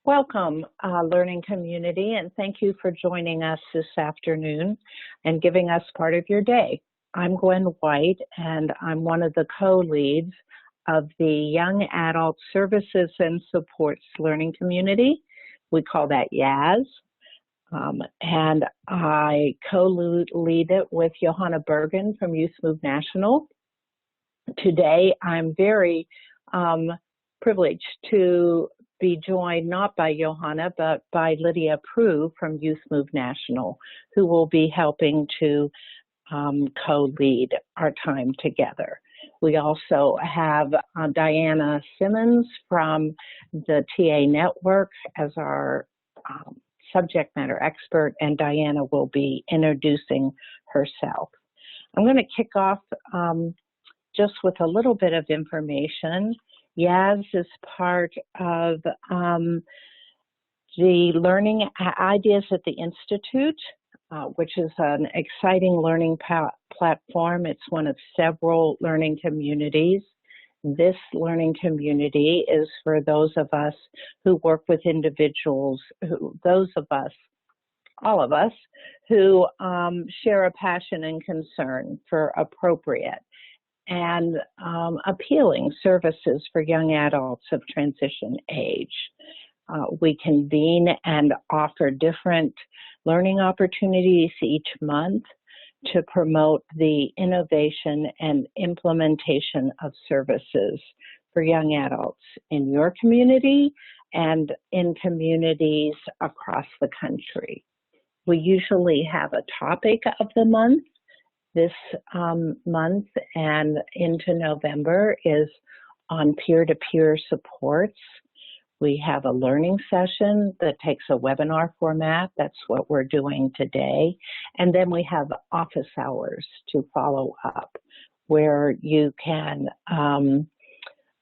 Welcome, learning community, and thank you for joining us this afternoon and giving us part of your day. I'm Gwen White, and I'm one of the co-leads of the Young Adult Services and Supports Learning Community. We call that YAS, and I co-lead it with Johanna Bergen from Youth Move National. Today, I'm very privileged to be joined not by Johanna, but by Lydia Prue from Youth Move National, who will be helping to co-lead our time together. We also have Diana Simmons from the TA Network as our subject matter expert, and Diana will be introducing herself. I'm going to kick off just with a little bit of information. YAS is part of the Learning Ideas at the Institute, which is an exciting learning platform. It's one of several learning communities. This learning community is for those of us who work with individuals, all of us, who share a passion and concern for appropriate and appealing services for young adults of transition age. We convene and offer different learning opportunities each month to promote the innovation and implementation of services for young adults in your community and in communities across the country. We usually have a topic of the month. This month and into November is on peer-to-peer supports. We have a learning session that takes a webinar format. That's what we're doing today. And then we have office hours to follow up, where you can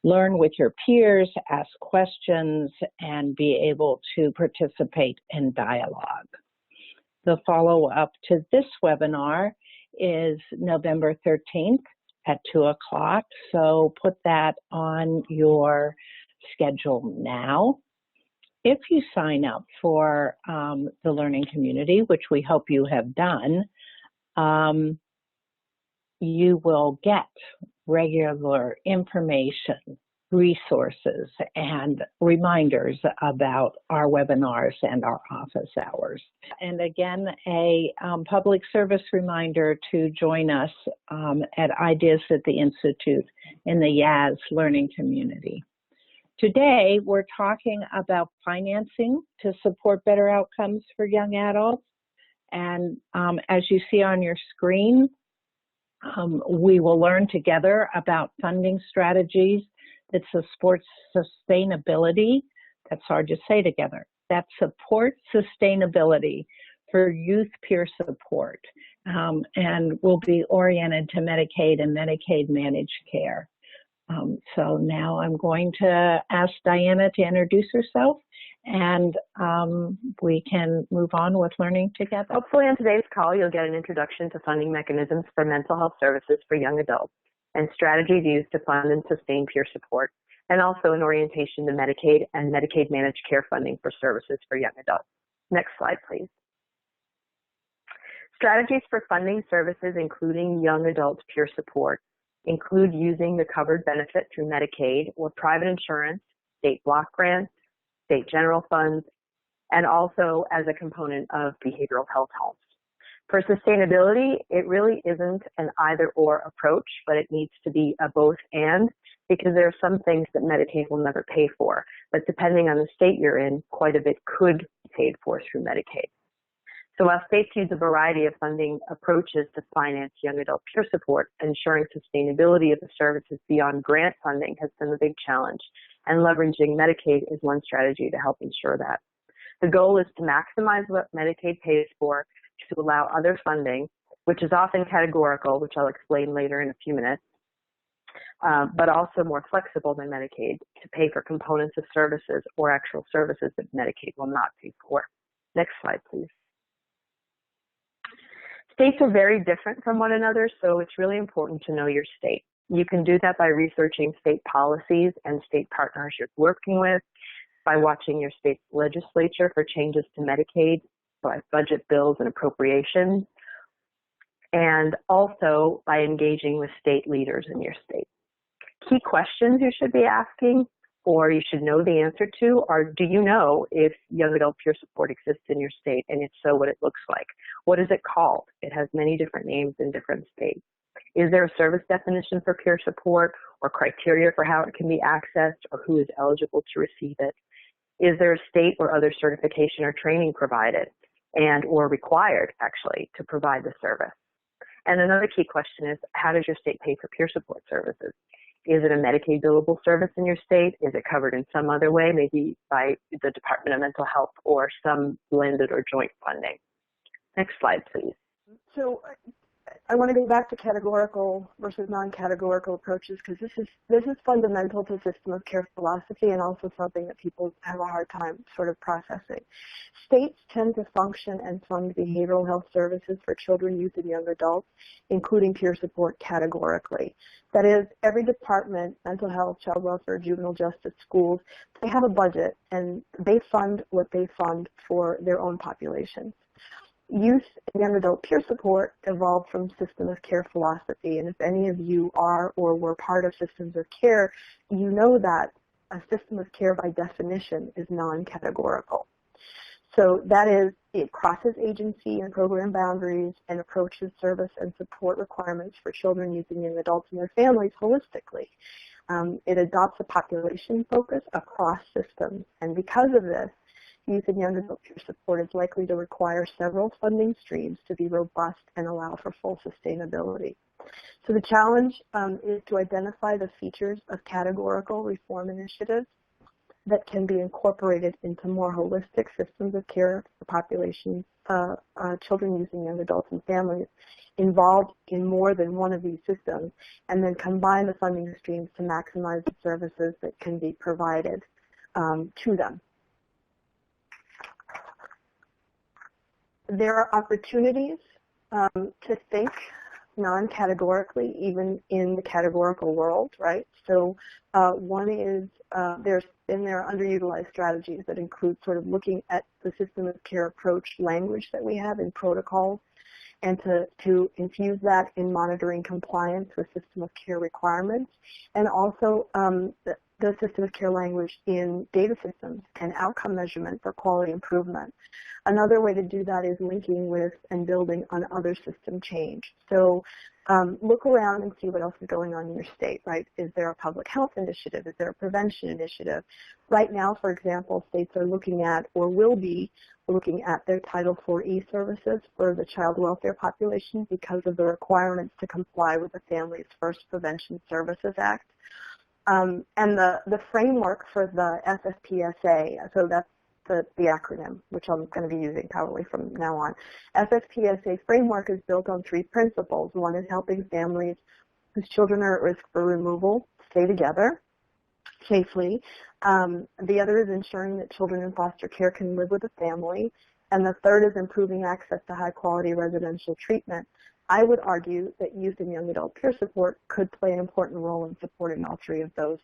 learn with your peers, ask questions, and be able to participate in dialogue. The follow-up to this webinar is November 13th at 2 o'clock. So put that on your schedule now. If you sign up for the learning community, which we hope you have done, you will get regular information, resources, and reminders about our webinars and our office hours. And again, a public service reminder to join us at Ideas at the Institute in the YAS learning community. Today, we're talking about financing to support better outcomes for young adults. And as you see on your screen, we will learn together about funding strategies that support sustainability, that's hard to say together, that support sustainability for youth peer support, and will be oriented to Medicaid and Medicaid managed care. So now I'm going to ask Diana to introduce herself, and we can move on with learning together. Hopefully on today's call, you'll get an introduction to funding mechanisms for mental health services for young adults and strategies used to fund and sustain peer support, and also an orientation to Medicaid and Medicaid managed care funding for services for young adults. Next slide, please. Strategies for funding services, including young adult peer support, include using the covered benefit through Medicaid or private insurance, state block grants, state general funds, and also as a component of behavioral health homes. For sustainability, it really isn't an either-or approach, but it needs to be a both-and, because there are some things that Medicaid will never pay for, but depending on the state you're in, quite a bit could be paid for through Medicaid. So while states use a variety of funding approaches to finance young adult peer support, ensuring sustainability of the services beyond grant funding has been a big challenge, and leveraging Medicaid is one strategy to help ensure that. The goal is to maximize what Medicaid pays for to allow other funding, which is often categorical, which I'll explain later in a few minutes, but also more flexible than Medicaid to pay for components of services or actual services that Medicaid will not pay for. Next slide, please. States are very different from one another, so it's really important to know your state. You can do that by researching state policies and state partners you're working with, by watching your state's legislature for changes to Medicaid, by budget bills and appropriations, and also by engaging with state leaders in your state. Key questions you should be asking, or you should know the answer to, are: do you know if young adult peer support exists in your state, and if so, what it looks like? What is it called? It has many different names in different states. Is there a service definition for peer support, or criteria for how it can be accessed, or who is eligible to receive it? Is there a state or other certification or training provided and or required, actually, to provide the service? And another key question is, how does your state pay for peer support services? Is it a Medicaid billable service in your state? Is it covered in some other way, maybe by the Department of Mental Health or some blended or joint funding? Next slide, please. So I want to go back to categorical versus non-categorical approaches, because this is fundamental to system of care philosophy and also something that people have a hard time sort of processing. States tend to function and fund behavioral health services for children, youth, and young adults, including peer support, categorically. That is, every department, mental health, child welfare, juvenile justice, schools, they have a budget and they fund what they fund for their own populations. Youth and young adult peer support evolved from system of care philosophy, and if any of you are or were part of systems of care, you know that a system of care by definition is non-categorical. So that is, it crosses agency and program boundaries and approaches service and support requirements for children, youth, and young adults and their families holistically. It adopts a population focus across systems, and because of this, youth and young adult peer support is likely to require several funding streams to be robust and allow for full sustainability. So the challenge is to identify the features of categorical reform initiatives that can be incorporated into more holistic systems of care for populations, children, youth, and young adults and families involved in more than one of these systems, and then combine the funding streams to maximize the services that can be provided to them. There are opportunities to think non-categorically, even in the categorical world, right? So one is there are underutilized strategies that include sort of looking at the system of care approach language that we have in protocols, and to infuse that in monitoring compliance with system of care requirements, and also the system of care language in data systems and outcome measurement for quality improvement. Another way to do that is linking with and building on other system change. So look around and see what else is going on in your state, right? Is there a public health initiative? Is there a prevention initiative? Right now, for example, states are looking at, or will be looking at, their Title IV services for the child welfare population because of the requirements to comply with the Families First Prevention Services Act. And the framework for the FFPSA, so that's the acronym, which I'm going to be using probably from now on. FFPSA framework is built on three principles. One is helping families whose children are at risk for removal stay together safely. The other is ensuring that children in foster care can live with a family. And the third is improving access to high-quality residential treatment. I would argue that youth and young adult peer support could play an important role in supporting all three of those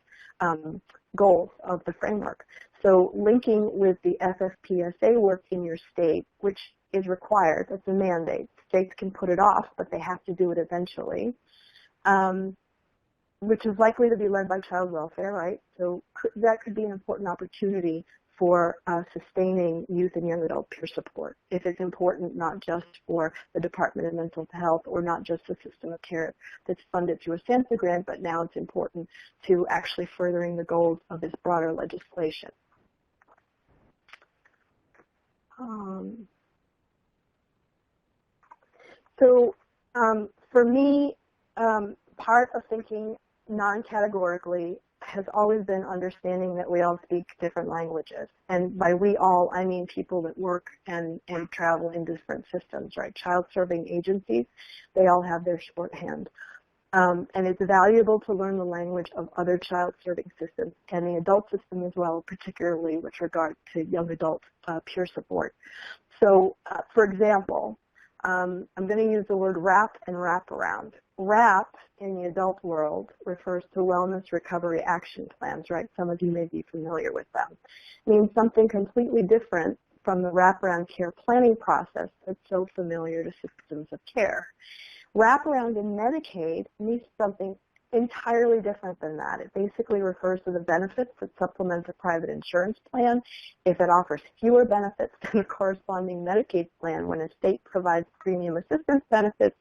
goals of the framework. So linking with the FFPSA work in your state, which is required, that's a mandate. States can put it off, but they have to do it eventually, which is likely to be led by child welfare, right? So that could be an important opportunity for sustaining youth and young adult peer support, if it's important not just for the Department of Mental Health or not just the system of care that's funded through a SAMHSA grant, but now it's important to actually furthering the goals of this broader legislation. For me, part of thinking non-categorically has always been understanding that we all speak different languages. And by we all, I mean people that work and travel in different systems, right? Child serving agencies, they all have their shorthand. And it's valuable to learn the language of other child serving systems and the adult system as well, particularly with regard to young adult peer support. So, for example, I'm going to use the word wrap and wraparound. WRAP in the adult world refers to Wellness Recovery Action Plans, right? Some of you may be familiar with them. It means something completely different from the wraparound care planning process that's so familiar to systems of care. Wraparound in Medicaid means something entirely different than that. It basically refers to the benefits that supplement a private insurance plan if it offers fewer benefits than the corresponding Medicaid plan when a state provides premium assistance benefits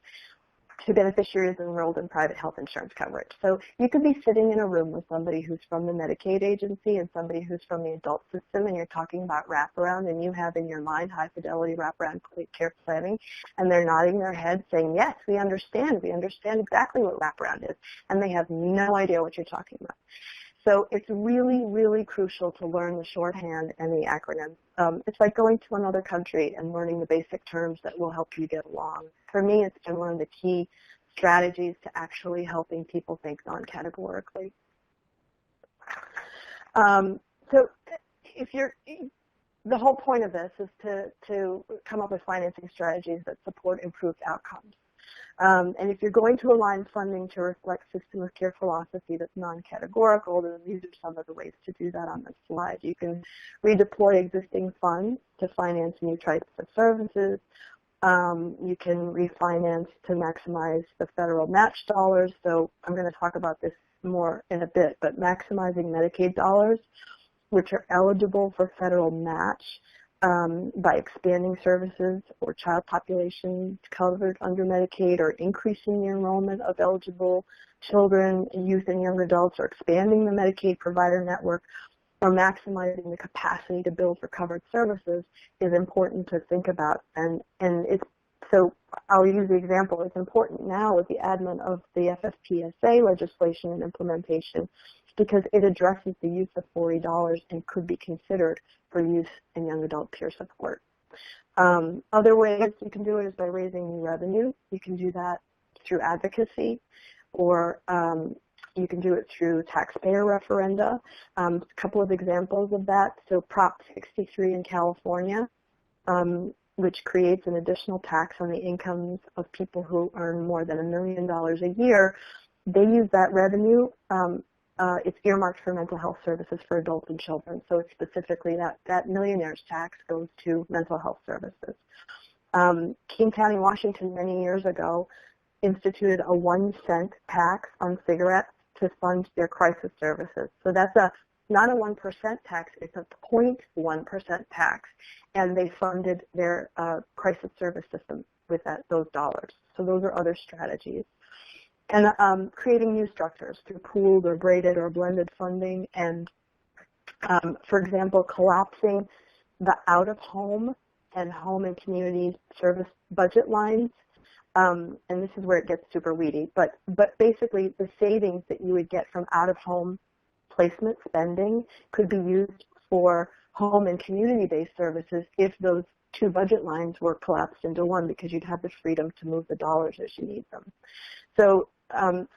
to beneficiaries enrolled in private health insurance coverage. So you could be sitting in a room with somebody who's from the Medicaid agency and somebody who's from the adult system, and you're talking about wraparound, and you have in your mind high fidelity wraparound care planning, and they're nodding their head saying, yes, we understand exactly what wraparound is, and they have no idea what you're talking about. So it's really, really crucial to learn the shorthand and the acronyms. It's like going to another country and learning the basic terms that will help you get along. For me, it's been one of the key strategies to actually helping people think non-categorically. So if you're, the whole point of this is to come up with financing strategies that support improved outcomes. And if you're going to align funding to reflect system of care philosophy that's non-categorical, then these are some of the ways to do that on this slide. You can redeploy existing funds to finance new types of services. You can refinance to maximize the federal match dollars. So I'm going to talk about this more in a bit, but maximizing Medicaid dollars, which are eligible for federal match, by expanding services or child population covered under Medicaid, or increasing the enrollment of eligible children, youth, and young adults, or expanding the Medicaid provider network, or maximizing the capacity to bill for covered services is important to think about. And it's, so I'll use the example. It's important now with the advent of the FFPSA legislation and implementation, because it addresses the use of $40 and could be considered for youth and young adult peer support. Other ways you can do it is by raising new revenue. You can do that through advocacy, or you can do it through taxpayer referenda. A couple of examples of that. So Prop 63 in California, which creates an additional tax on the incomes of people who earn more than $1 million a year. They use that revenue. It's earmarked for mental health services for adults and children. So it's specifically that millionaire's tax goes to mental health services. King County, Washington, many years ago, instituted a 1-cent tax on cigarettes to fund their crisis services. So that's not a 1% tax, it's a 0.1% tax, and they funded their crisis service system with those dollars. So those are other strategies. And creating new structures through pooled or braided or blended funding, and, for example, collapsing the out-of-home and home and community service budget lines. And this is where it gets super weedy, but basically the savings that you would get from out-of-home placement spending could be used for home and community-based services if those two budget lines were collapsed into one, because you'd have the freedom to move the dollars as you need them. So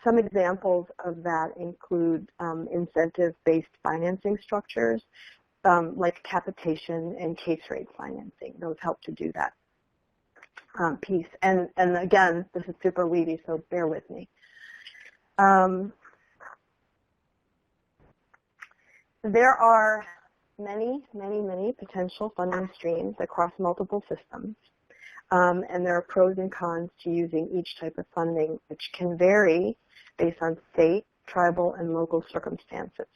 some examples of that include incentive-based financing structures, like capitation and case rate financing. Those help to do that piece. And again, this is super weedy, so bear with me. There are many potential funding streams across multiple systems. And there are pros and cons to using each type of funding, which can vary based on state, tribal, and local circumstances.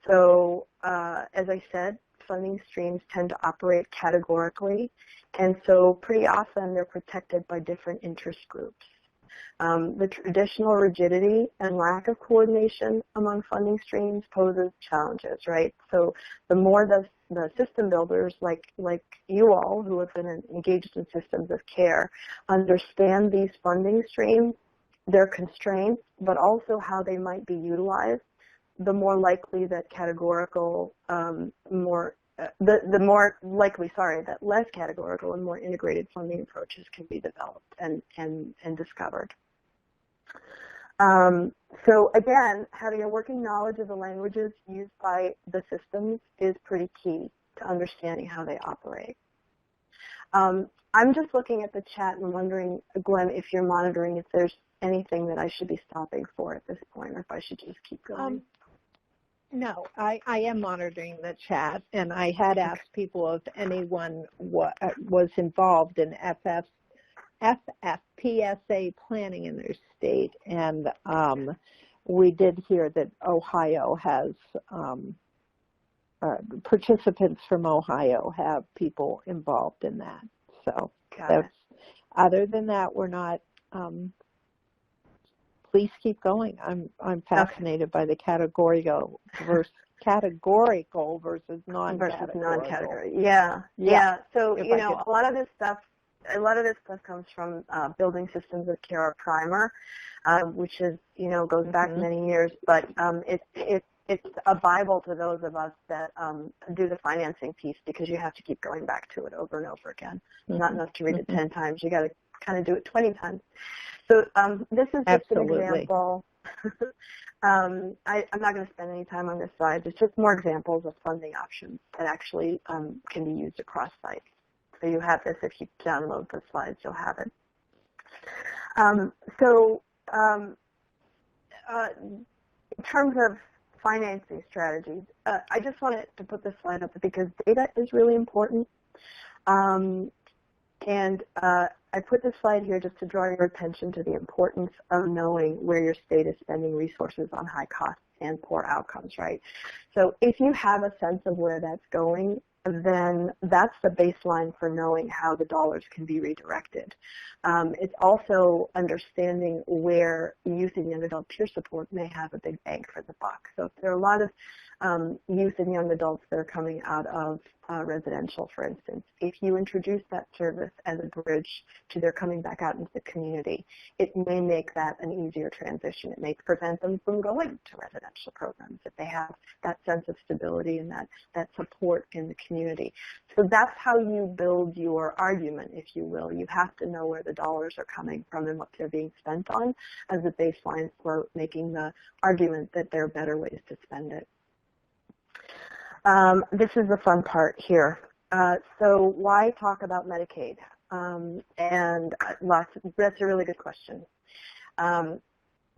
So as I said, funding streams tend to operate categorically, and so pretty often they're protected by different interest groups. The traditional rigidity and lack of coordination among funding streams poses challenges, right? So the more the system builders like you all who have been engaged in systems of care understand these funding streams, their constraints, but also how they might be utilized, the more likely that that less categorical and more integrated funding approaches can be developed and discovered. So again, having a working knowledge of the languages used by the systems is pretty key to understanding how they operate. I'm just looking at the chat and wondering, Glenn, if you're monitoring if there's anything that I should be stopping for at this point, or if I should just keep going. No, I am monitoring the chat, and I had asked people if anyone was involved in FFPSA planning in their state, and we did hear that Ohio has participants from Ohio have people involved in that. So other than that, we're not. Please keep going. I'm fascinated by the categorical versus non-categorical. Yeah. So a lot of this stuff comes from Building Systems of Care Primer, which is goes back many years, but it's a Bible to those of us that do the financing piece, because you have to keep going back to it over and over again. It's not enough to read it 10 times. You got to kind of do it 20 times. So this is just an example. I'm not going to spend any time on this slide. It's just more examples of funding options that actually can be used across sites. So you have this. If you download the slides, you'll have it. In terms of financing strategies, I just wanted to put this slide up because data is really important. I put this slide here just to draw your attention to the importance of knowing where your state is spending resources on high costs and poor outcomes, right? So if you have a sense of where that's going, then that's the baseline for knowing how the dollars can be redirected. It's also understanding where youth and young adult peer support may have a big bang for the buck. So if there are a lot of youth and young adults that are coming out of residential, for instance, if you introduce that service as a bridge to their coming back out into the community, it may make that an easier transition. It may prevent them from going to residential programs if they have that sense of stability and that support in the community. So that's how you build your argument, if you will. You have to know where the dollars are coming from and what they're being spent on as a baseline for making the argument that there are better ways to spend it. This is the fun part here. So why talk about Medicaid? That's a really good question. A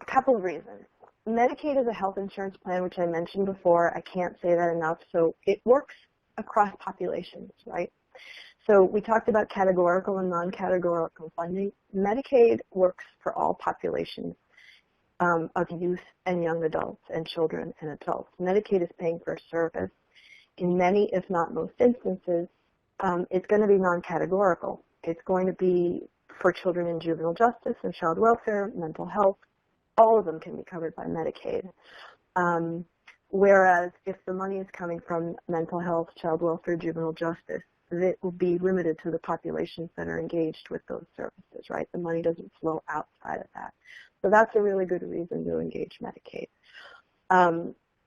couple of reasons. Medicaid is a health insurance plan, which I mentioned before. I can't say that enough. So it works across populations, right? So we talked about categorical and non-categorical funding. Medicaid works for all populations of youth and young adults and children and adults. Medicaid is paying for a service. In many, if not most instances, it's going to be non-categorical. It's going to be for children in juvenile justice and child welfare, mental health. All of them can be covered by Medicaid. Whereas if the money is coming from mental health, child welfare, juvenile justice, it will be limited to the populations that are engaged with those services, right? The money doesn't flow outside of that. So that's a really good reason to engage Medicaid.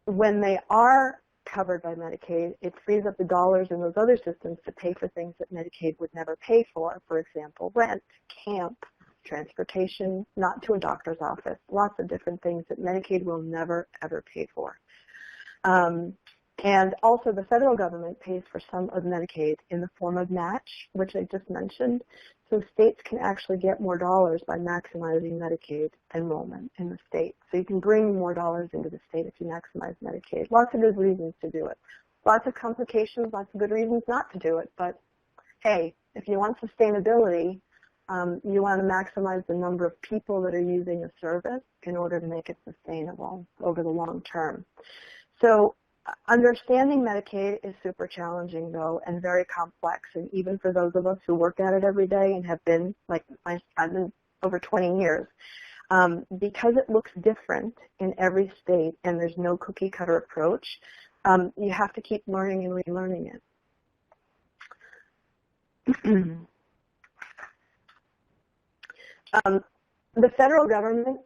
When they are covered by Medicaid, it frees up the dollars in those other systems to pay for things that Medicaid would never pay for example, rent, camp, transportation, not to a doctor's office, lots of different things that Medicaid will never, ever pay for. And also the federal government pays for some of Medicaid in the form of match, which I just mentioned. So states can actually get more dollars by maximizing Medicaid enrollment in the state. So you can bring more dollars into the state if you maximize Medicaid. Lots of good reasons to do it. Lots of complications, lots of good reasons not to do it. But hey, if you want sustainability, you want to maximize the number of people that are using a service in order to make it sustainable over the long term. So understanding Medicaid is super challenging, though, and very complex. And even for those of us who work at it every day and have been, like I've been over 20 years, because it looks different in every state and there's no cookie-cutter approach, you have to keep learning and relearning it. The federal government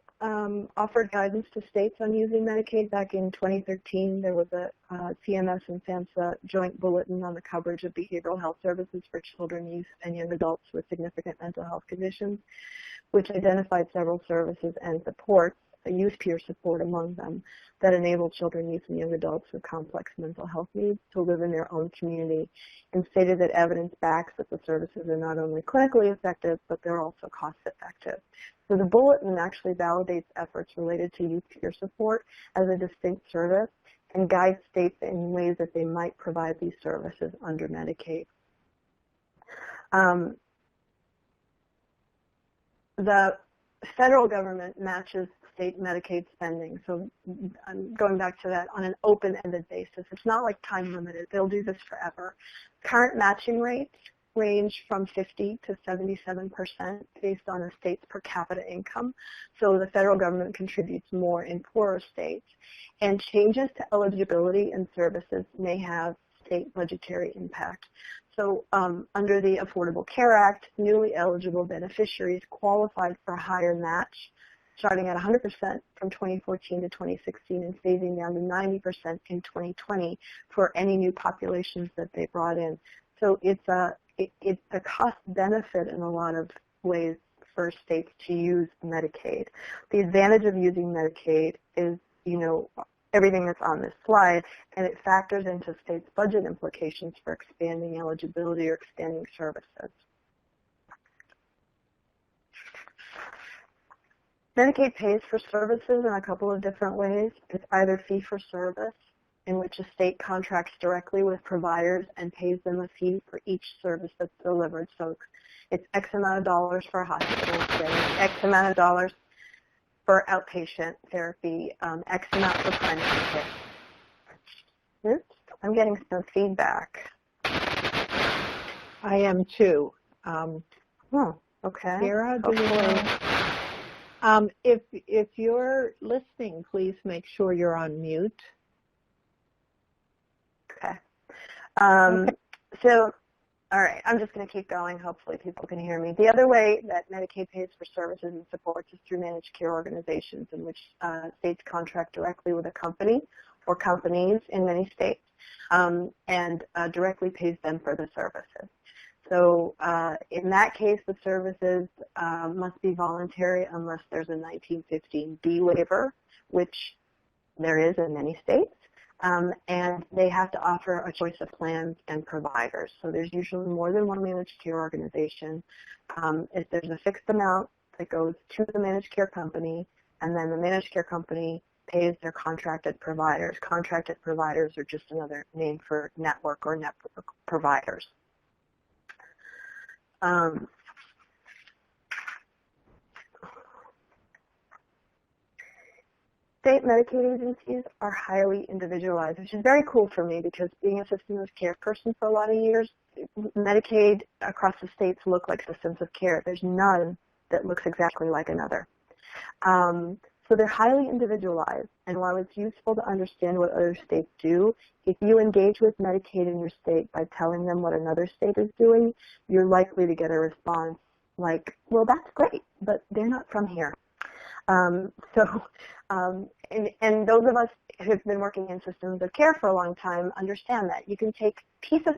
offered guidance to states on using Medicaid back in 2013. There was a CMS and SAMHSA joint bulletin on the coverage of behavioral health services for children, youth, and young adults with significant mental health conditions, which identified several services and supports. youth peer support among them that enable children, youth, and young adults with complex mental health needs to live in their own community, and stated that evidence backs that the services are not only clinically effective, but they're also cost effective. So the bulletin actually validates efforts related to youth peer support as a distinct service and guides states in ways that they might provide these services under Medicaid. The federal government matches state Medicaid spending. So I'm going back to that on an open-ended basis. It's not like time limited. They'll do this forever. Current matching rates range from 50 to 77% based on a state's per capita income. So the federal government contributes more in poorer states. And changes to eligibility and services may have state budgetary impact. So under the Affordable Care Act, newly eligible beneficiaries qualified for a higher match, starting at 100% from 2014 to 2016 and phasing down to 90% in 2020 for any new populations that they brought in. So it's a cost benefit in a lot of ways for states to use Medicaid. The advantage of using Medicaid is, everything that's on this slide, and it factors into states' budget implications for expanding eligibility or expanding services. Medicaid pays for services in a couple of different ways. It's either fee-for-service, in which a state contracts directly with providers and pays them a fee for each service that's delivered. So it's X amount of dollars for a hospital stay, X amount of dollars for outpatient therapy, X amount for primary care. Oops, I'm getting some feedback. I am too. Okay. Sarah, if you're listening, please make sure you're on mute. Okay. So, all right, I'm just going to keep going. Hopefully people can hear me. The other way that Medicaid pays for services and supports is through managed care organizations, in which states contract directly with a company or companies in many states and directly pays them for the services. So in that case, the services must be voluntary unless there's a 1915B waiver, which there is in many states. And they have to offer a choice of plans and providers. So there's usually more than one managed care organization. If there's a fixed amount that goes to the managed care company, and then the managed care company pays their contracted providers. Contracted providers are just another name for network or network providers. State Medicaid agencies are highly individualized, which is very cool for me because being a system of care person for a lot of years, Medicaid across the states look like systems of care. There's none that looks exactly like another. So they're highly individualized, and while it's useful to understand what other states do, if you engage with Medicaid in your state by telling them what another state is doing, you're likely to get a response like, well, that's great, but they're not from here. And those of us who've been working in systems of care for a long time understand that. You can take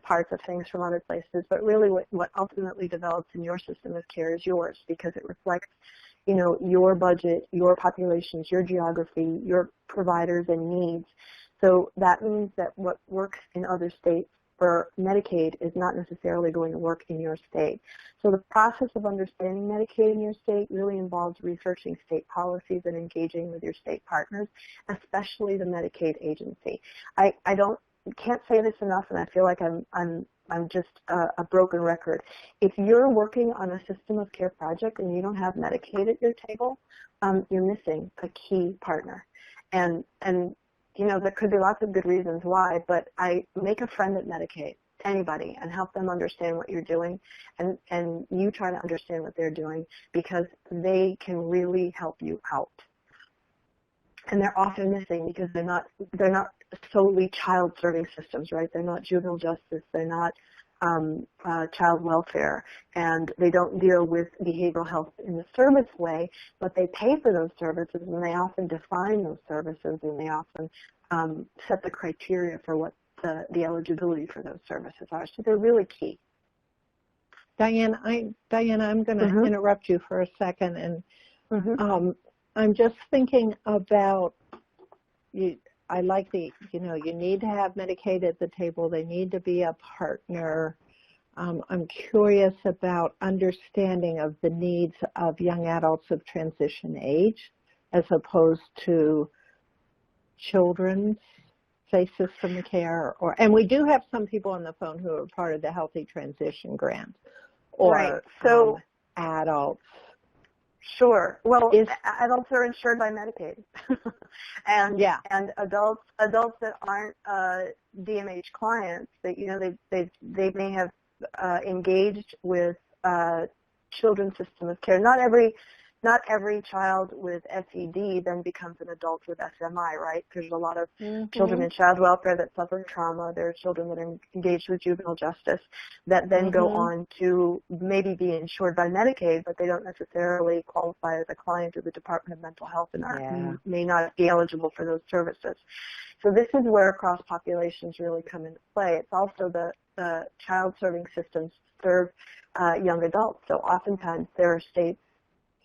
parts of things from other places, but really what ultimately develops in your system of care is yours because it reflects, your budget, your populations, your geography, your providers and needs. So that means that what works in other states for Medicaid is not necessarily going to work in your state. So the process of understanding Medicaid in your state really involves researching state policies and engaging with your state partners, especially the Medicaid agency. I can't say this enough, and I feel like I'm just a broken record. If you're working on a system of care project and you don't have Medicaid at your table, you're missing a key partner. And there could be lots of good reasons why, but I make a friend at Medicaid, anybody, and help them understand what you're doing, and you try to understand what they're doing because they can really help you out. And they're often missing because they're not solely child-serving systems, right? They're not juvenile justice, they're not child welfare, and they don't deal with behavioral health in the service way, but they pay for those services, and they often define those services, and they often set the criteria for what the eligibility for those services are. So they're really key. Diana, I'm going to interrupt you for a second, and I'm just thinking about you. I like you need to have Medicaid at the table. They need to be a partner. I'm curious about understanding of the needs of young adults of transition age as opposed to children's, say, system care. And we do have some people on the phone who are part of the Healthy Transition Grant or right. So adults. Sure. Well, adults are insured by Medicaid, and adults that aren't DMH clients, that they may have engaged with children's system of care. Not every child with SED then becomes an adult with SMI, right? There's a lot of children in child welfare that suffer trauma. There are children that are engaged with juvenile justice that then go on to maybe be insured by Medicaid, but they don't necessarily qualify as a client of the Department of Mental Health and may not be eligible for those services. So this is where cross populations really come into play. It's also the child serving systems serve young adults. So oftentimes there are states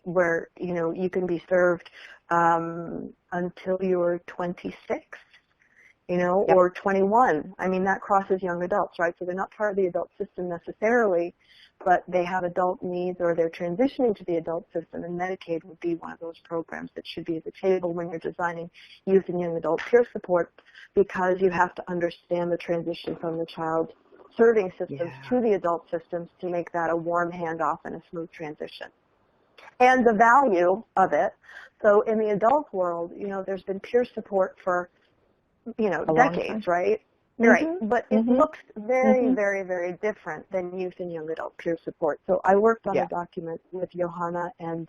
where you can be served until you're 26, or 21. I mean, that crosses young adults, right? So they're not part of the adult system necessarily, but they have adult needs or they're transitioning to the adult system, and Medicaid would be one of those programs that should be at the table when you're designing youth and young adult peer support, because you have to understand the transition from the child serving systems to the adult systems to make that a warm handoff and a smooth transition. And the value of it. So in the adult world, there's been peer support for, decades, right? Right. But it looks very, very, very different than youth and young adult peer support. So I worked on a document with Johanna, and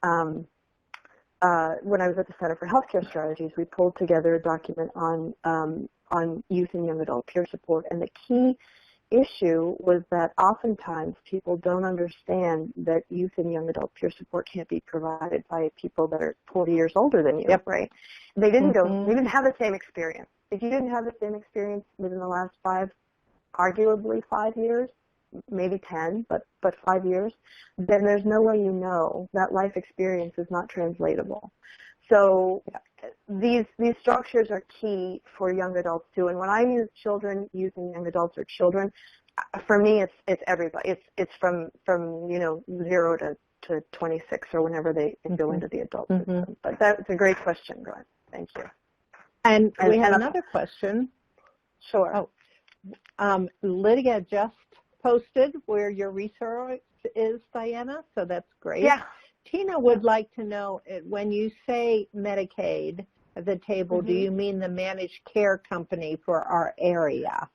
when I was at the Center for Healthcare Strategies, we pulled together a document on youth and young adult peer support. And the key issue was that oftentimes people don't understand that youth and young adult peer support can't be provided by people that are 40 years older than you, right? They didn't they didn't have the same experience. If you didn't have the same experience within the last arguably 5 years, maybe 10, but 5 years, then there's no way that life experience is not translatable. So these structures are key for young adults too. And when I use children, youth and young adults or children, for me it's everybody. It's from 0 to 26 or whenever they go into the adult system. But that's a great question, Glenn. Thank you. And we have another question. Sure. Lydia just posted where your research is, Diana, so that's great. Yeah. Tina would like to know, when you say Medicaid at the table, do you mean the managed care company for our area?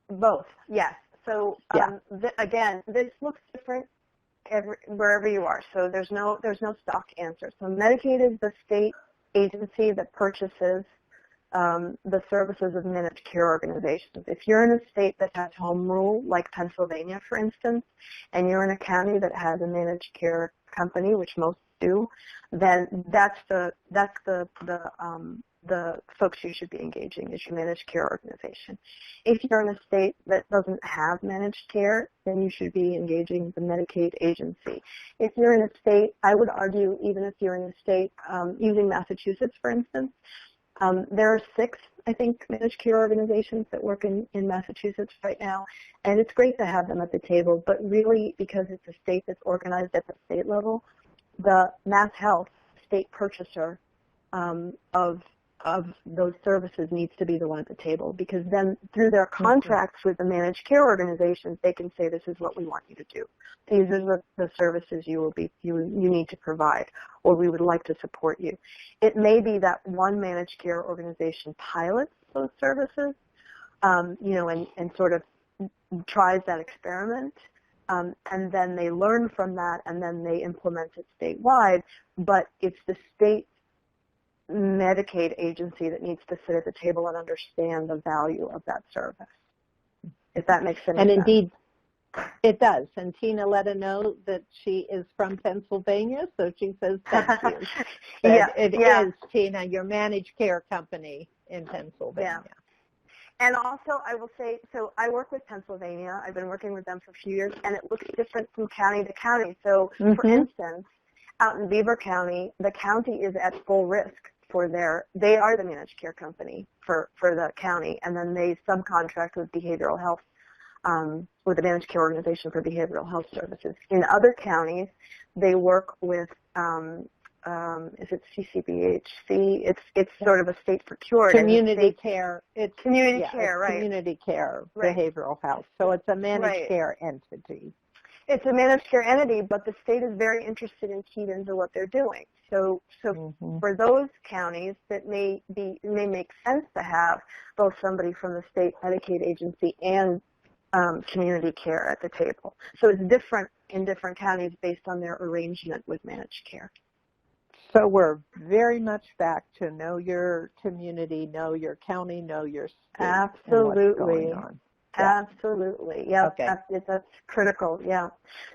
Both, yes. So again, this looks different wherever you are. So there's no stock answer. So Medicaid is the state agency that purchases the services of managed care organizations. If you're in a state that has home rule, like Pennsylvania, for instance, and you're in a county that has a managed care company, which most do, then that's the folks you should be engaging is your managed care organization. If you're in a state that doesn't have managed care, then you should be engaging the Medicaid agency. If you're in a state, I would argue, even if you're in a state, using Massachusetts, for instance, there are 6, I think, managed care organizations that work in Massachusetts right now, and it's great to have them at the table, but really, because it's a state that's organized at the state level, the Mass Health state purchaser of those services needs to be the one at the table, because then through their contracts with the managed care organizations, they can say, this is what we want you to do. These are the services you need to provide, or we would like to support you. It may be that one managed care organization pilots those services, and sort of tries that experiment, and then they learn from that, and then they implement it statewide. But it's the state Medicaid agency that needs to sit at the table and understand the value of that service, if that makes any sense. And indeed, it does. And Tina let us know that she is from Pennsylvania, so she says thank you. It is, Tina, your managed care company in Pennsylvania. Yeah. And also, I will say, so I work with Pennsylvania. I've been working with them for a few years, and it looks different from county to county. So, for instance, out in Beaver County, the county is at full risk for they are the managed care company for the county, and then they subcontract with behavioral health, with the managed care organization for behavioral health services. In other counties, they work with, is it CCBHC? It's sort of a state procured. Community care. It's community care, right? Community care, right. Behavioral health. So it's a managed right. care entity. It's a managed care entity, but the state is very interested and keyed into what they're doing. So for those counties, that may make sense to have both somebody from the state Medicaid agency and community care at the table. So it's different in different counties based on their arrangement with managed care. So we're very much back to know your community, know your county, know your state. Absolutely. And what's going on. Yeah. Absolutely. Yeah, okay. That's critical. Yeah.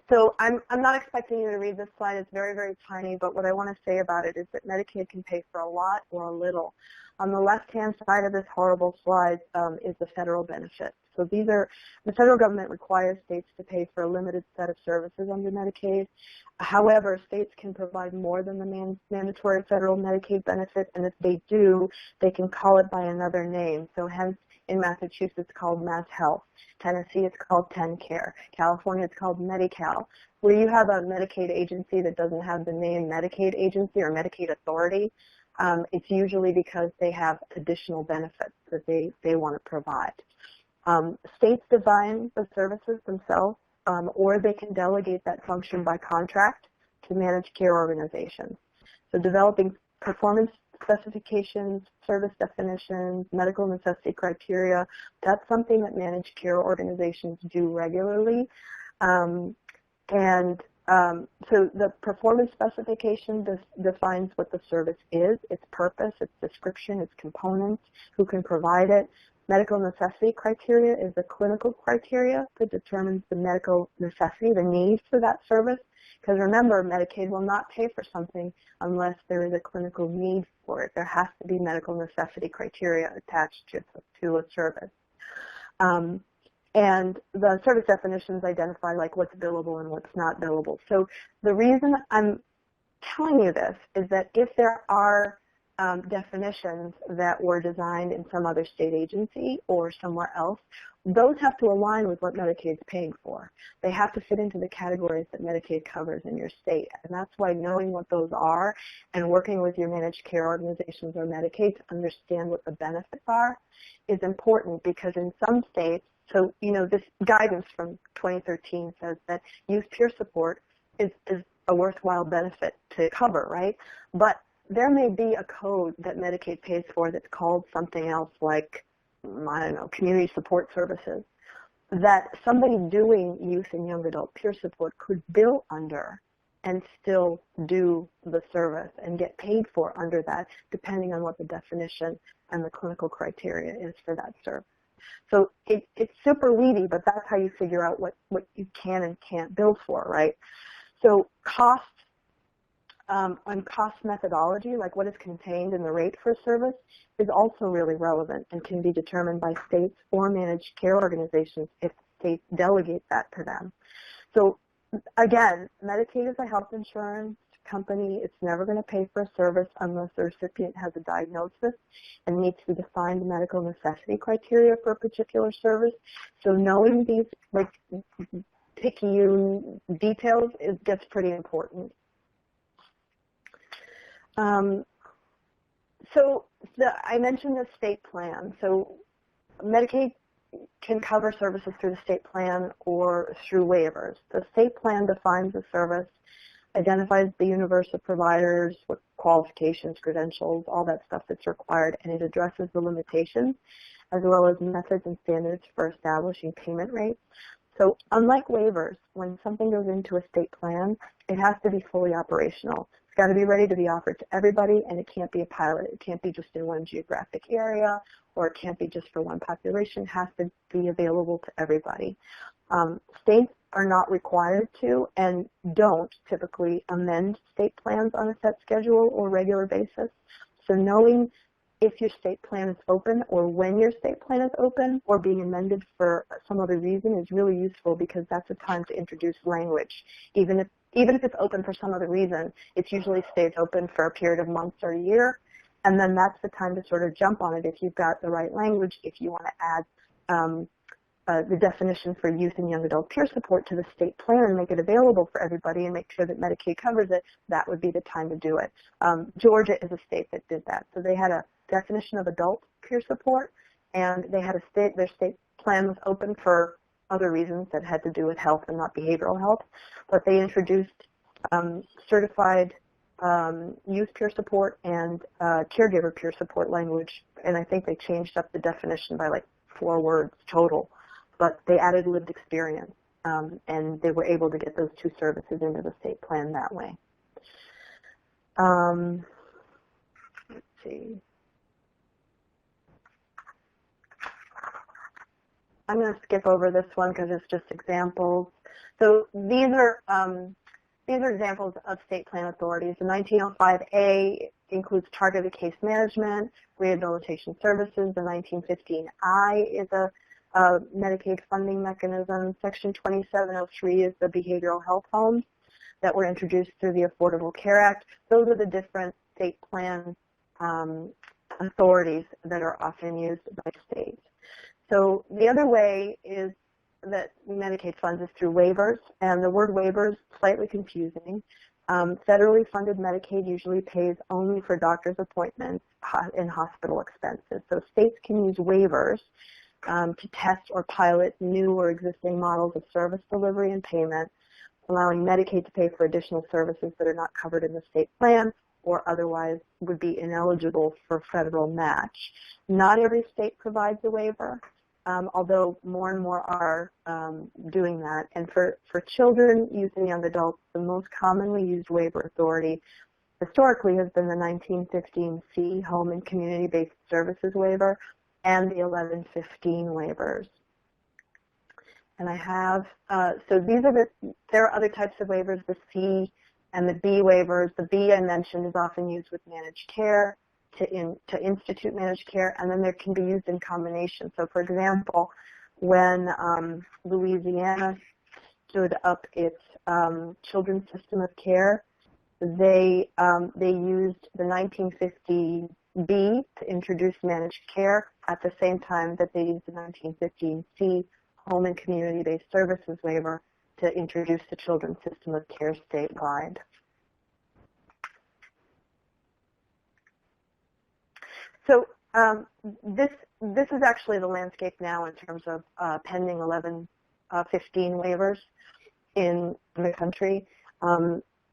So I'm not expecting you to read this slide. It's very, very tiny, but what I want to say about it is that Medicaid can pay for a lot or a little. On the left-hand side of this horrible slide is the federal benefit. So the federal government requires states to pay for a limited set of services under Medicaid. However, states can provide more than the mandatory federal Medicaid benefit, and if they do, they can call it by another name. So hence, in Massachusetts, it's called Mass Health. Tennessee, it's called TennCare. California, it's called Medi-Cal. Where you have a Medicaid agency that doesn't have the name Medicaid agency or Medicaid authority, it's usually because they have additional benefits that they want to provide. States define the services themselves, or they can delegate that function by contract to managed care organizations. So developing performance specifications, service definitions, medical necessity criteria, that's something that managed care organizations do regularly. So the performance specification defines what the service is, its purpose, its description, its components, who can provide it. Medical necessity criteria is the clinical criteria that determines the medical necessity, the need for that service. Because remember, Medicaid will not pay for something unless there is a clinical need for it. There has to be medical necessity criteria attached to a service. And the service definitions identify like what's billable and what's not billable. So the reason I'm telling you this is that if there are definitions that were designed in some other state agency or somewhere else, those have to align with what Medicaid's paying for. They have to fit into the categories that Medicaid covers in your state. And that's why knowing what those are and working with your managed care organizations or Medicaid to understand what the benefits are is important, because in some states, so, this guidance from 2013 says that youth peer support is a worthwhile benefit to cover, right? But there may be a code that Medicaid pays for that's called something else like, I don't know, community support services, that somebody doing youth and young adult peer support could bill under and still do the service and get paid for under that, depending on what the definition and the clinical criteria is for that service. So it's super weedy, but that's how you figure out what you can and can't bill for, right? So cost and cost methodology, like what is contained in the rate for service, is also really relevant and can be determined by states or managed care organizations if states delegate that to them. So again, Medicaid is a health insurance company. It's never going to pay for a service unless the recipient has a diagnosis and meets the defined medical necessity criteria for a particular service. So knowing these like picky details gets pretty important. I mentioned the state plan. So Medicaid can cover services through the state plan or through waivers. The state plan defines the service, identifies the universe of providers, what qualifications, credentials, all that stuff that's required, and it addresses the limitations as well as methods and standards for establishing payment rates. So unlike waivers, when something goes into a state plan, it has to be fully operational. It's got to be ready to be offered to everybody, and it can't be a pilot. It can't be just in one geographic area, or it can't be just for one population. It has to be available to everybody. States are not required to and don't typically amend state plans on a set schedule or regular basis. So knowing if your state plan is open or when your state plan is open or being amended for some other reason is really useful, because that's a time to introduce language. Even if even if it's open for some other reason, it usually stays open for a period of months or a year. And then that's the time to sort of jump on it if you've got the right language, if you want to add the definition for youth and young adult peer support to the state plan and make it available for everybody and make sure that Medicaid covers it, that would be the time to do it. Georgia is a state that did that. So they had a definition of adult peer support, and they had their state plan was open for other reasons that had to do with health and not behavioral health, but they introduced certified youth peer support and caregiver peer support language, and I think they changed up the definition by like 4 words total, but they added lived experience, and they were able to get those 2 services into the state plan that way. Let's see. I'm going to skip over this one because it's just examples. So these are examples of state plan authorities. The 1905A includes targeted case management, rehabilitation services. The 1915I is a Medicaid funding mechanism. Section 2703 is the behavioral health homes that were introduced through the Affordable Care Act. Those are the different state plan authorities that are often used by states. So the other way is that Medicaid funds is through waivers, and the word waivers is slightly confusing. Federally funded Medicaid usually pays only for doctor's appointments and hospital expenses. So states can use waivers to test or pilot new or existing models of service delivery and payment, allowing Medicaid to pay for additional services that are not covered in the state plan or otherwise would be ineligible for federal match. Not every state provides a waiver, although more and more are doing that. And for children, youth, and young adults, the most commonly used waiver authority historically has been the 1915C Home and Community-Based Services Waiver and the 1115 waivers. And I have, so these are there are other types of waivers, the C and the B waivers. The B I mentioned is often used with managed care, to institute managed care, and then there can be used in combination. So for example, when Louisiana stood up its children's system of care, they used the 1950B to introduce managed care at the same time that they used the 1915C Home and Community-Based Services Waiver to introduce the children's system of care statewide. So this is actually the landscape now in terms of pending 1115 waivers in the country.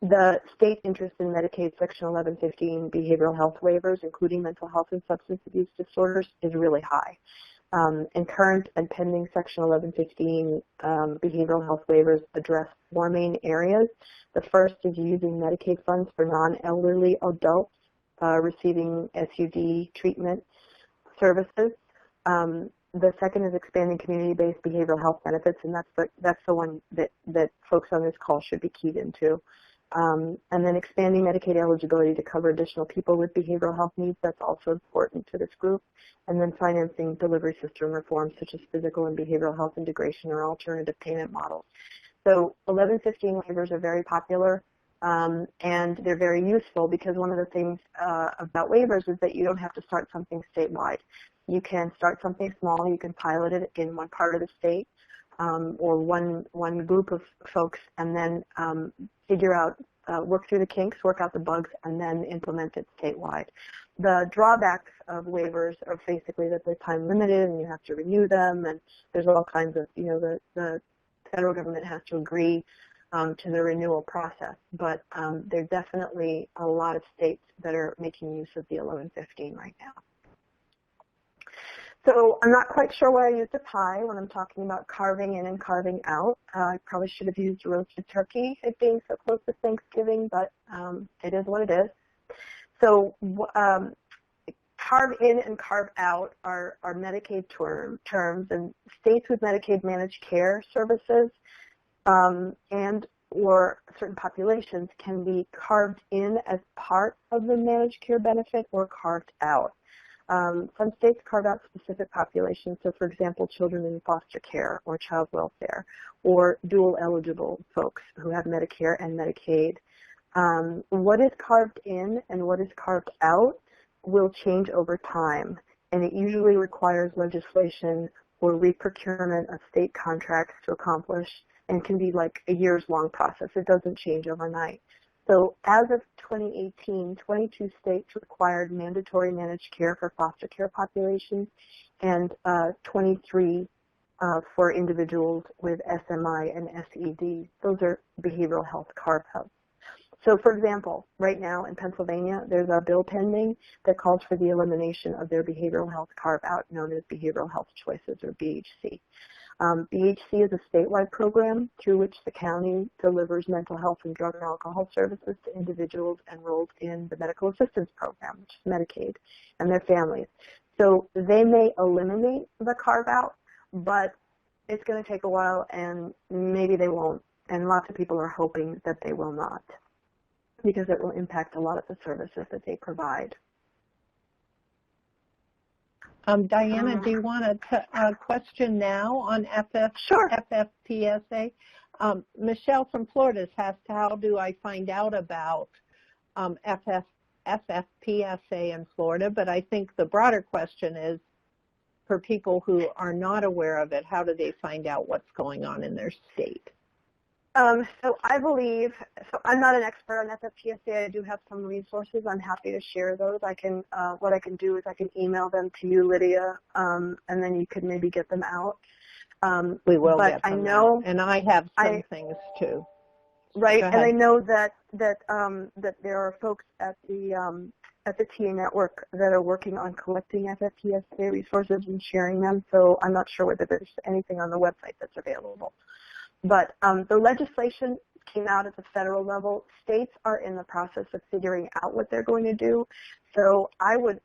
The state interest in Medicaid Section 1115 behavioral health waivers, including mental health and substance abuse disorders, is really high. And current and pending Section 1115 behavioral health waivers address 4 main areas. The first is using Medicaid funds for non-elderly adults receiving SUD treatment services. The second is expanding community-based behavioral health benefits, and that's the one that folks on this call should be keyed into. And then expanding Medicaid eligibility to cover additional people with behavioral health needs, that's also important to this group. And then financing delivery system reforms such as physical and behavioral health integration or alternative payment models. So 1115 waivers are very popular, and they're very useful because one of the things about waivers is that you don't have to start something statewide. You can start something small, you can pilot it in one part of the state, or one group of folks, and then figure out, work through the kinks, work out the bugs, and then implement it statewide. The drawbacks of waivers are basically that they're time limited and you have to renew them, and there's all kinds of, the federal government has to agree to the renewal process. But there are definitely a lot of states that are making use of the 1115 right now. So I'm not quite sure why I used a pie when I'm talking about carving in and carving out. I probably should have used roasted turkey, it being so close to Thanksgiving, but it is what it is. So carve in and carve out are Medicaid terms, and states with Medicaid managed care services and or certain populations can be carved in as part of the managed care benefit or carved out. Some states carve out specific populations, so for example, children in foster care or child welfare, or dual eligible folks who have Medicare and Medicaid. What is carved in and what is carved out will change over time, and it usually requires legislation or reprocurement of state contracts to accomplish, and can be like a years-long process. It doesn't change overnight. So as of 2018, 22 states required mandatory managed care for foster care populations, and 23 for individuals with SMI and SED. Those are behavioral health carve-outs. So for example, right now in Pennsylvania, there's a bill pending that calls for the elimination of their behavioral health carve-out known as Behavioral Health Choices, or BHC. BHC is a statewide program through which the county delivers mental health and drug and alcohol services to individuals enrolled in the Medical Assistance Program, which is Medicaid, and their families. So they may eliminate the carve-out, but it's going to take a while, and maybe they won't. And lots of people are hoping that they will not, because it will impact a lot of the services that they provide. Diana, do you want a question now on Sure. FFPSA? Michelle from Florida has asked, how do I find out about FFPSA in Florida? But I think the broader question is, for people who are not aware of it, how do they find out what's going on in their state? So I believe, so I'm not an expert on FFPSA. I do have some resources. I'm happy to share those. I can, what I can do is I can email them to you, Lydia, and then you could maybe get them out. We will but get them I know, out. And I have some things too. Right, and I know that there are folks at the TA network that are working on collecting FFPSA resources and sharing them. So I'm not sure whether there's anything on the website that's available. But the legislation came out at the federal level. States are in the process of figuring out what they're going to do. So I would,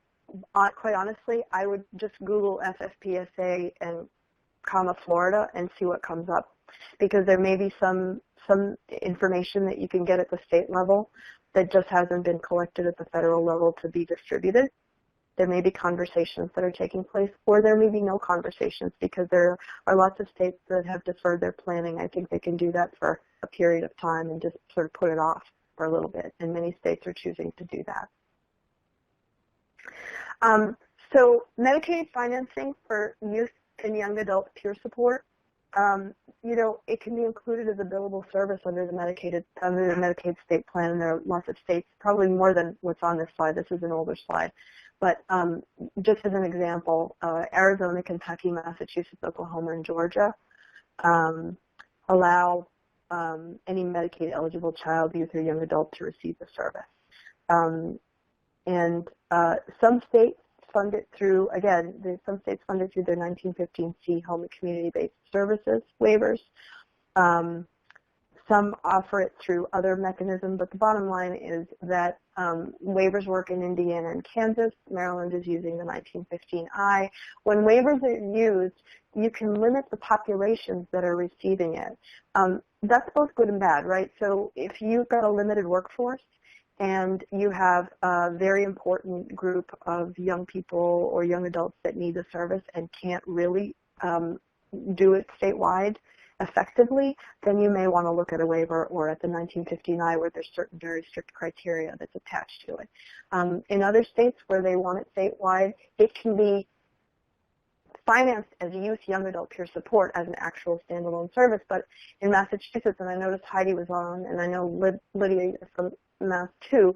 quite honestly, I would just Google FFPSA and comma Florida and see what comes up, because there may be some information that you can get at the state level that just hasn't been collected at the federal level to be distributed. There may be conversations that are taking place, or there may be no conversations, because there are lots of states that have deferred their planning. I think they can do that for a period of time and just sort of put it off for a little bit, and many states are choosing to do that. So Medicaid financing for youth and young adult peer support, you know, it can be included as a billable service under the Medicaid state plan, and there are lots of states, probably more than what's on this slide. This is an older slide. But just as an example, Arizona, Kentucky, Massachusetts, Oklahoma, and Georgia allow any Medicaid-eligible child, youth, or young adult to receive the service. And some states fund it through, again, some states fund it through their 1915C home and community-based services waivers. Some offer it through other mechanisms, but the bottom line is that waivers work in Indiana and Kansas. Maryland is using the 1915I. When waivers are used, you can limit the populations that are receiving it. That's both good and bad, right? So if you've got a limited workforce and you have a very important group of young people or young adults that need the service and can't really do it statewide effectively, then you may want to look at a waiver or at the 1915I, where there's certain very strict criteria that's attached to it. In other states where they want it statewide, it can be financed as youth, young adult peer support as an actual standalone service. But in Massachusetts, and I noticed Heidi was on, and I know Lydia from Mass too,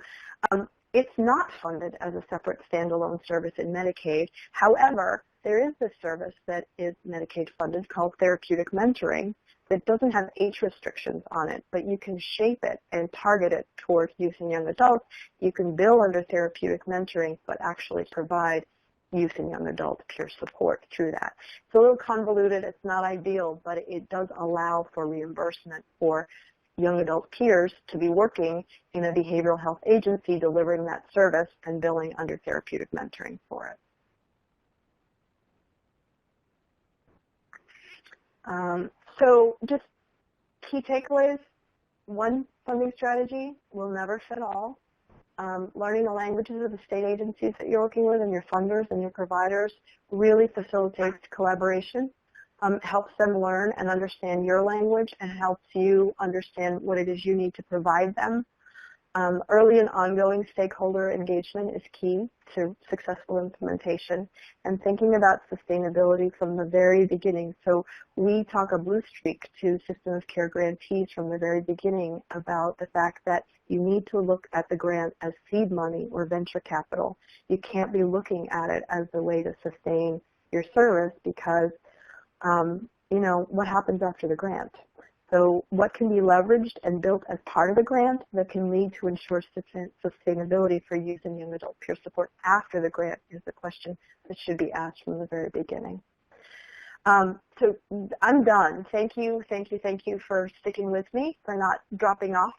it's not funded as a separate standalone service in Medicaid. However, there is this service that is Medicaid funded called therapeutic mentoring that doesn't have age restrictions on it, but you can shape it and target it towards youth and young adults. You can bill under therapeutic mentoring, but actually provide youth and young adult peer support through that. It's a little convoluted. It's not ideal, but it does allow for reimbursement for young adult peers to be working in a behavioral health agency delivering that service and billing under therapeutic mentoring for it. So just key takeaways: one, funding strategy will never fit all. learning the languages of the state agencies that you're working with and your funders and your providers really facilitates collaboration, helps them learn and understand your language, and helps you understand what it is you need to provide them. Early and ongoing stakeholder engagement is key to successful implementation, and thinking about sustainability from the very beginning. So we talk a blue streak to system of care grantees from the very beginning about the fact that you need to look at the grant as seed money or venture capital. You can't be looking at it as the way to sustain your service because, you know, what happens after the grant? So what can be leveraged and built as part of the grant that can lead to ensure sustainability for youth and young adult peer support after the grant is the question that should be asked from the very beginning. So I'm done. Thank you for sticking with me, for not dropping off.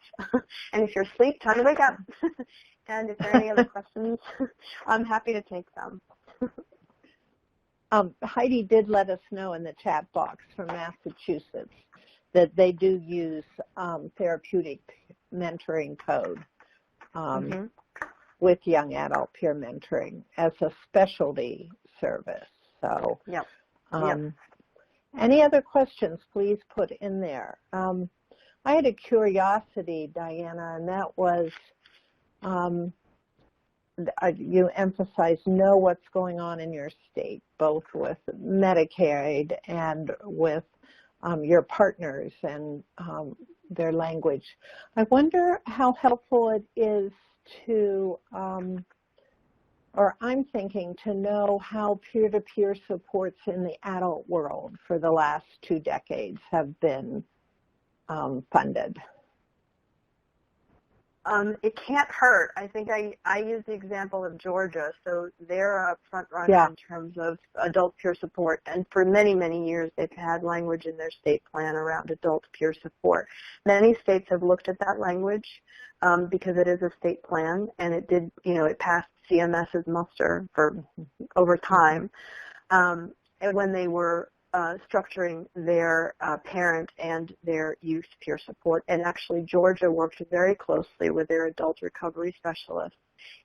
And if you're asleep, time to wake up. And if there are any other questions, I'm happy to take them. Heidi did let us know in the chat box from Massachusetts that they do use therapeutic mentoring code with young adult peer mentoring as a specialty service. So, yep. Any other questions, please put in there. I had a curiosity, Diana, and that was you emphasized know what's going on in your state, both with Medicaid and with your partners and their language. I wonder how helpful it is to, or I'm thinking to know how peer-to-peer supports in the adult world for the last 2 decades have been funded. It can't hurt. I think I use the example of Georgia. So they're a front runner in terms of adult peer support. And for many, many years, they've had language in their state plan around adult peer support. Many states have looked at that language because it is a state plan, and it did, you know, it passed CMS's muster for over time. And when they were structuring their parent and their youth peer support. And actually, Georgia worked very closely with their adult recovery specialists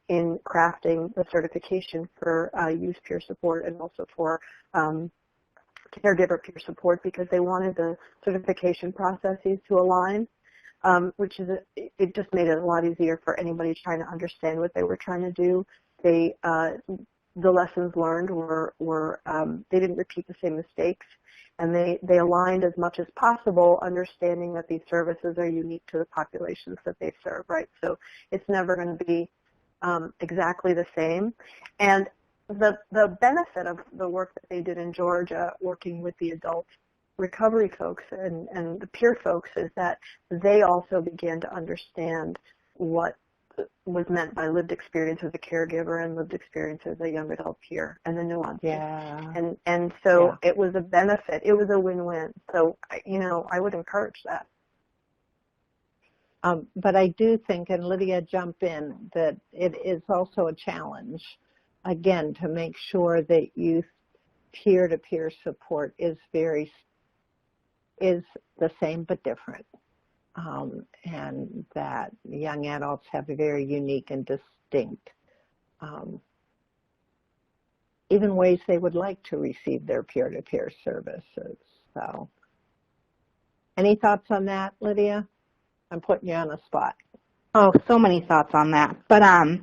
in crafting the certification for youth peer support and also for caregiver peer support because they wanted the certification processes to align, which is it just made it a lot easier for anybody trying to understand what they were trying to do. The lessons learned were they didn't repeat the same mistakes, and they aligned as much as possible, understanding that these services are unique to the populations that they serve, right? So it's never going to be exactly the same. And the benefit of the work that they did in Georgia, working with the adult recovery folks and the peer folks, is that they also began to understand what was meant by lived experience as a caregiver and lived experience as a young adult peer and the nuances. Yeah. And so it was a benefit. It was a win-win. So, you know, I would encourage that. But I do think, and Lydia, jump in, that it is also a challenge, again, to make sure that youth peer-to-peer support is the same but different. And that young adults have a very unique and distinct, even ways they would like to receive their peer-to-peer services. So, any thoughts on that, Lydia? I'm putting you on the spot. Oh, so many thoughts on that. But I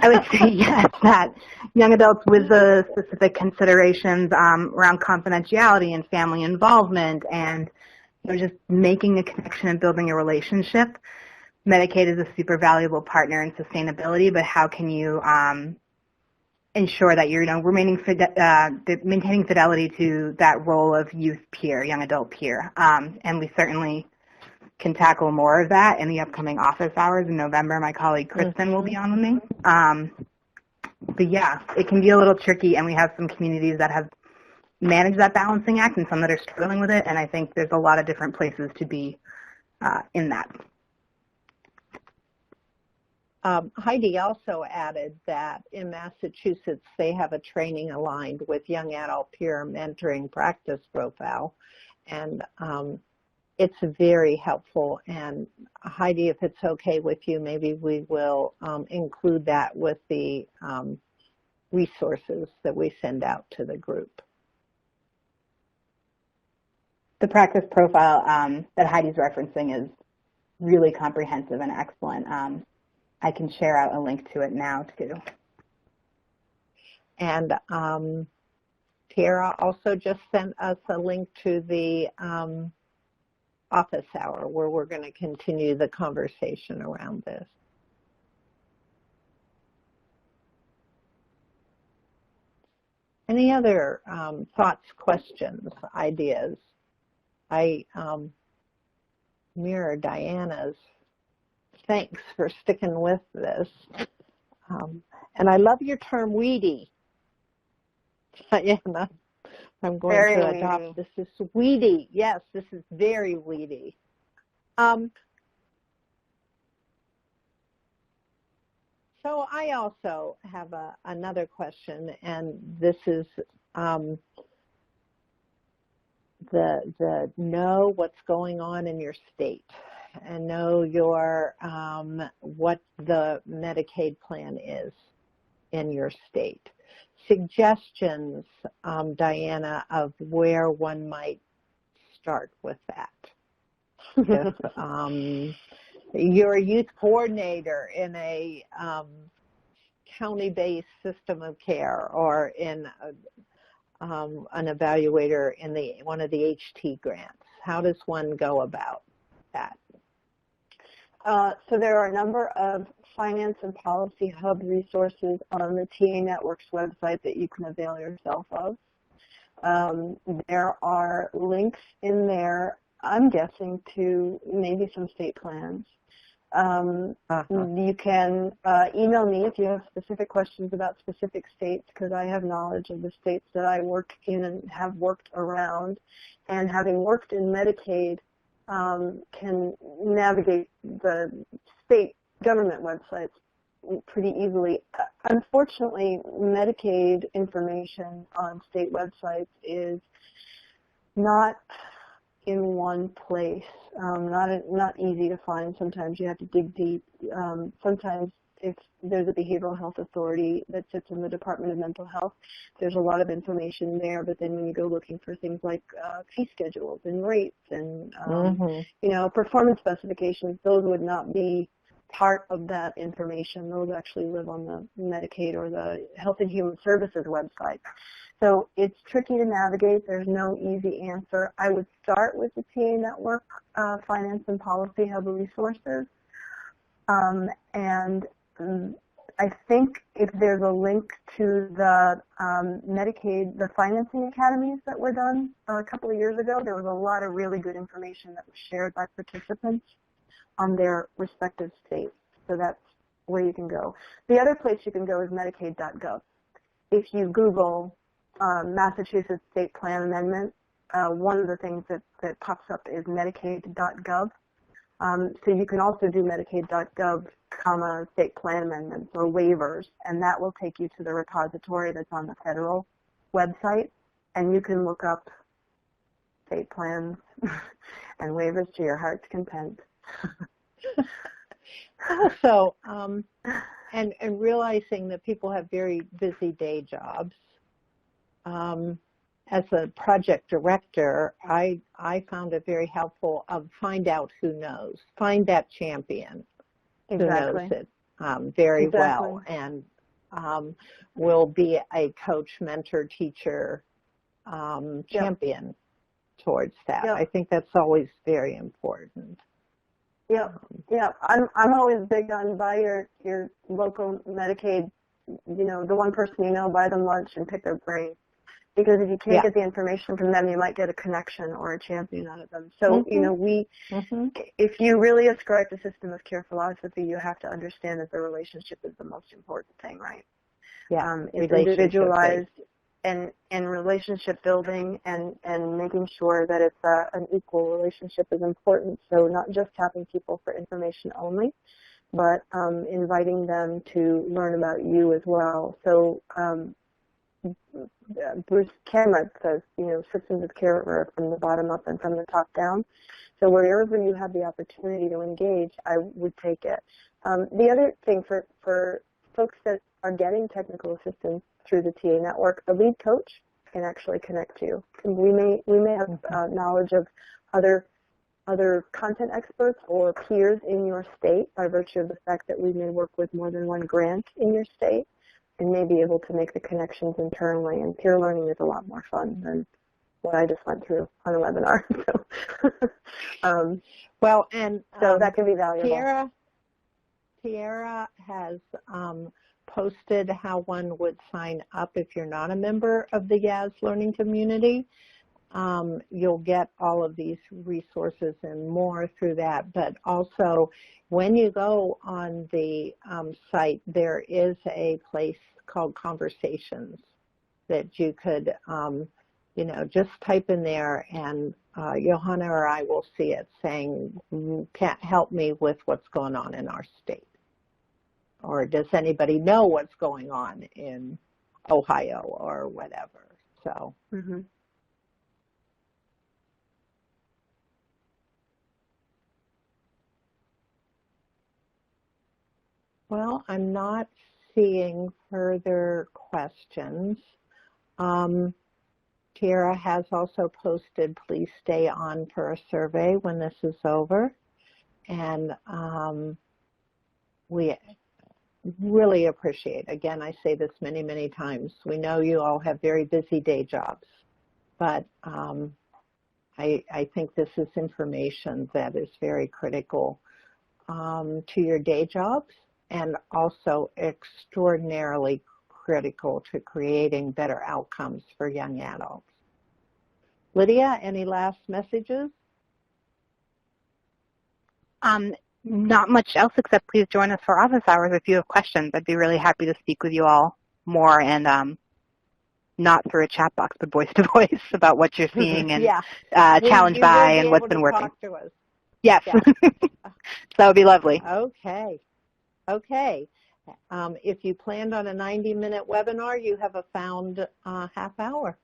would say, yes, that young adults with the specific considerations around confidentiality and family involvement and just making a connection and building a relationship. Medicaid is a super valuable partner in sustainability, but how can you ensure that you're, maintaining fidelity to that role of youth peer, young adult peer? And we certainly can tackle more of that in the upcoming office hours in November. My colleague Kristen will be on with me. But yeah, it can be a little tricky, and we have some communities that have manage that balancing act and some that are struggling with it, and I think there's a lot of different places to be in that. Heidi also added that in Massachusetts they have a training aligned with young adult peer mentoring practice profile, and it's very helpful. And Heidi, if it's okay with you, maybe we will include that with the resources that we send out to the group. The practice profile that Heidi's referencing is really comprehensive and excellent. I can share out a link to it now too. And Tiara also just sent us a link to the office hour where we're going to continue the conversation around this. Any other thoughts, questions, ideas? I mirror Diana's thanks for sticking with this. And I love your term weedy. Diana, I'm going very to adopt weedy. this is weedy. Yes, this is very weedy. So I also have another question, and this is the know what's going on in your state and know your what the Medicaid plan is in your state. Suggestions, Diana, of where one might start with that. If you're a youth coordinator in a county-based system of care or in an evaluator in one of the HT grants, how does one go about that? So there are a number of Finance and Policy Hub resources on the TA Network's website that you can avail yourself of. There are links in there, I'm guessing, to maybe some state plans. You can email me if you have specific questions about specific states, because I have knowledge of the states that I work in and have worked around. And having worked in Medicaid, can navigate the state government websites pretty easily. Unfortunately, Medicaid information on state websites is not in one place, not easy to find. Sometimes you have to dig deep. Sometimes if there's a behavioral health authority that sits in the Department of Mental Health, there's a lot of information there, but then when you go looking for things like fee schedules and rates and you know, performance specifications, those would not be part of that information. Those actually live on the Medicaid or the Health and Human Services website. So it's tricky to navigate. There's no easy answer. I would start with the TA Network Finance and Policy Hub resources. And I think if there's a link to the Medicaid, the financing academies that were done a couple of years ago, there was a lot of really good information that was shared by participants on their respective states. So that's where you can go. The other place you can go is Medicaid.gov. If you Google Massachusetts State Plan Amendment, one of the things that pops up is Medicaid.gov. So you can also do Medicaid.gov, state plan amendments or waivers, and that will take you to the repository that's on the federal website, and you can look up state plans and waivers to your heart's content. Also, and realizing that people have very busy day jobs. As a project director, I found it very helpful of find out who knows, find that champion who knows it very well, and will be a coach, mentor, teacher, champion towards that. I think that's always very important. Yeah, I'm always big on buy your local Medicaid, you know, the one person you know, buy them lunch and pick their brain. Because if you can't get the information from them, you might get a connection or a champion out of them. So, you know, if you really ascribe to system of care philosophy, you have to understand that the relationship is the most important thing, right? Yeah, it's individualized and relationship building and making sure that it's an equal relationship is important. So not just tapping people for information only, but inviting them to learn about you as well. So, Bruce Cameron says, systems of care are from the bottom up and from the top down. So wherever you have the opportunity to engage, I would take it. The other thing for folks that are getting technical assistance through the TA network, a lead coach can actually connect you. We may have knowledge of other content experts or peers in your state by virtue of the fact that we may work with more than one grant in your state and may be able to make the connections internally. And peer learning is a lot more fun than what I just went through on a webinar. So that can be valuable. Tiara has posted how one would sign up if you're not a member of the Yaz Learning Community. You'll get all of these resources and more through that, but also when you go on the site, there is a place called Conversations that you could, just type in there, and Johanna or I will see it saying, can't help me with what's going on in our state. Or does anybody know what's going on in Ohio or whatever? So. Mm-hmm. Well, I'm not seeing further questions. Tiara has also posted, please stay on for a survey when this is over. And we really appreciate, again, I say this many, many times, we know you all have very busy day jobs, but I think this is information that is very critical to your day jobs, and also extraordinarily critical to creating better outcomes for young adults. Lydia, any last messages? Not much else except please join us for office hours if you have questions. I'd be really happy to speak with you all more, and not through a chat box, but voice to voice about what you're seeing and challenged by and what's been working. Talk to us. Yes. Yeah. That would be lovely. Okay. If you planned on a 90-minute webinar, you have found a half hour.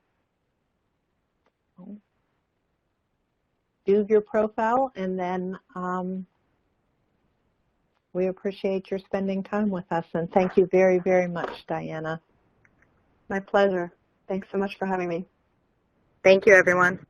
Do your profile, and then we appreciate your spending time with us, and thank you very, very much, Diana. My pleasure. Thanks so much for having me. Thank you, everyone.